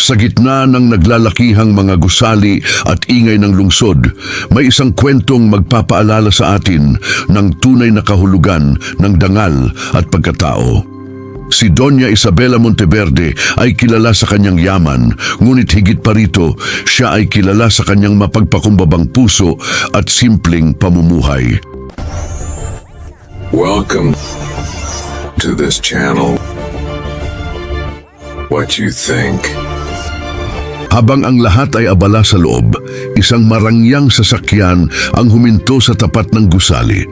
Sa gitna ng naglalakihang mga gusali at ingay ng lungsod, may isang kwentong magpapaalala sa atin ng tunay na kahulugan ng dangal at pagkatao. Si Doña Isabela Monteverde ay kilala sa kanyang yaman, ngunit higit pa rito, siya ay kilala sa kanyang mapagpakumbabang puso at simpleng pamumuhay. Welcome to this channel. What you think? Habang ang lahat ay abala sa loob, isang marangyang sasakyan ang huminto sa tapat ng gusali.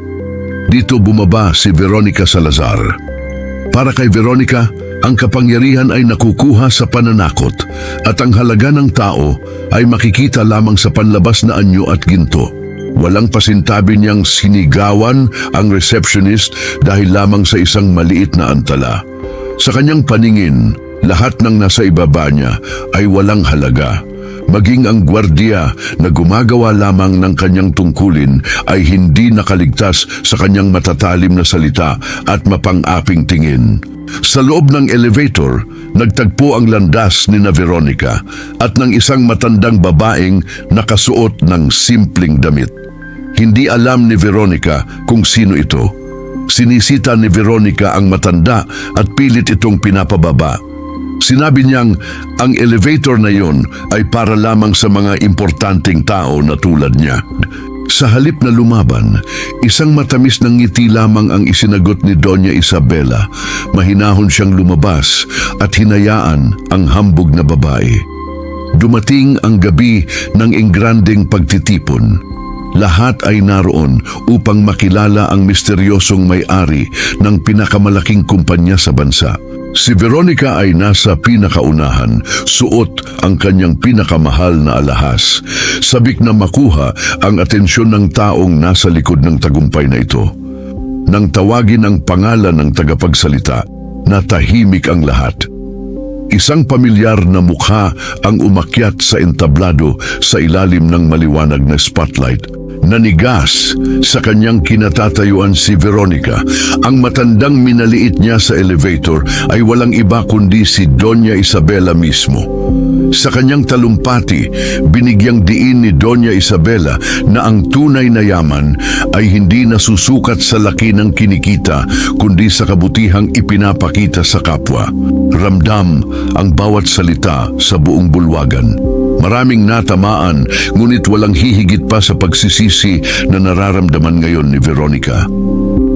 Dito bumaba si Veronica Salazar. Para kay Veronica, ang kapangyarihan ay nakukuha sa pananakot at ang halaga ng tao ay makikita lamang sa panlabas na anyo at ginto. Walang pasintabi niyang sinigawan ang receptionist dahil lamang sa isang maliit na antala. Sa kanyang paningin, lahat ng nasa ibaba niya ay walang halaga. Maging ang gwardiya na gumagawa lamang ng kanyang tungkulin ay hindi nakaligtas sa kanyang matatalim na salita at mapang-aping tingin. Sa loob ng elevator, nagtagpo ang landas ni Veronica at ng isang matandang babaeng nakasuot ng simpleng damit. Hindi alam ni Veronica kung sino ito. Sinisita ni Veronica ang matanda at pilit itong pinapababa. Sinabi niyang ang elevator na yon ay para lamang sa mga importanteng tao na tulad niya. Sa halip na lumaban, isang matamis ng ngiti lamang ang isinagot ni Doña Isabela. Mahinahon siyang lumabas at hinayaan ang hambog na babae. Dumating ang gabi ng engrandeng pagtitipon. Lahat ay naroon upang makilala ang misteryosong may-ari ng pinakamalaking kumpanya sa bansa. Si Veronica ay nasa pinakaunahan, suot ang kanyang pinakamahal na alahas. Sabik na makuha ang atensyon ng taong nasa likod ng tagumpay na ito. Nang tawagin ang pangalan ng tagapagsalita, natahimik ang lahat. Isang pamilyar na mukha ang umakyat sa entablado sa ilalim ng maliwanag na spotlight. Nanigas sa kanyang kinatatayuan si Veronica. Ang matandang minaliit niya sa elevator ay walang iba kundi si Doña Isabela mismo. Sa kanyang talumpati, binigyang diin ni Doña Isabela na ang tunay na yaman ay hindi nasusukat sa laki ng kinikita kundi sa kabutihang ipinapakita sa kapwa. Ramdam ang bawat salita sa buong bulwagan. Maraming natamaan, ngunit walang hihigit pa sa pagsisisi na nararamdaman ngayon ni Veronica.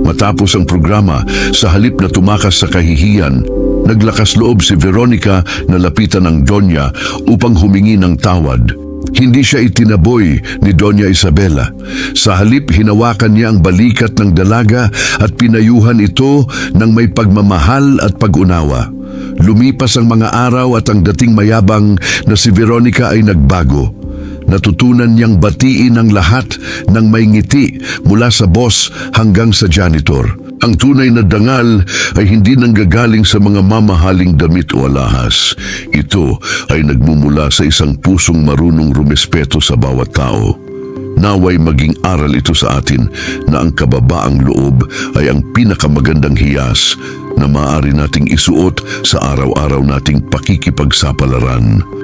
Matapos ang programa, sa halip na tumakas sa kahihiyan, naglakas loob si Veronica na lapitan ng Donya upang humingi ng tawad. Hindi siya itinaboy ni Doña Isabela. Sa halip, hinawakan niya ang balikat ng dalaga at pinayuhan ito ng may pagmamahal at pag-unawa. Lumipas ang mga araw at ang dating mayabang na si Veronica ay nagbago. Natutunan niyang batiin ang lahat ng may ngiti mula sa boss hanggang sa janitor. Ang tunay na dangal ay hindi nanggagaling sa mga mamahaling damit o alahas. Ito ay nagmumula sa isang pusong marunong rumespeto sa bawat tao. Naway maging aral ito sa atin na ang kababaang loob ay ang pinakamagandang hiyas na maaari nating isuot sa araw-araw nating pakikipagsapalaran.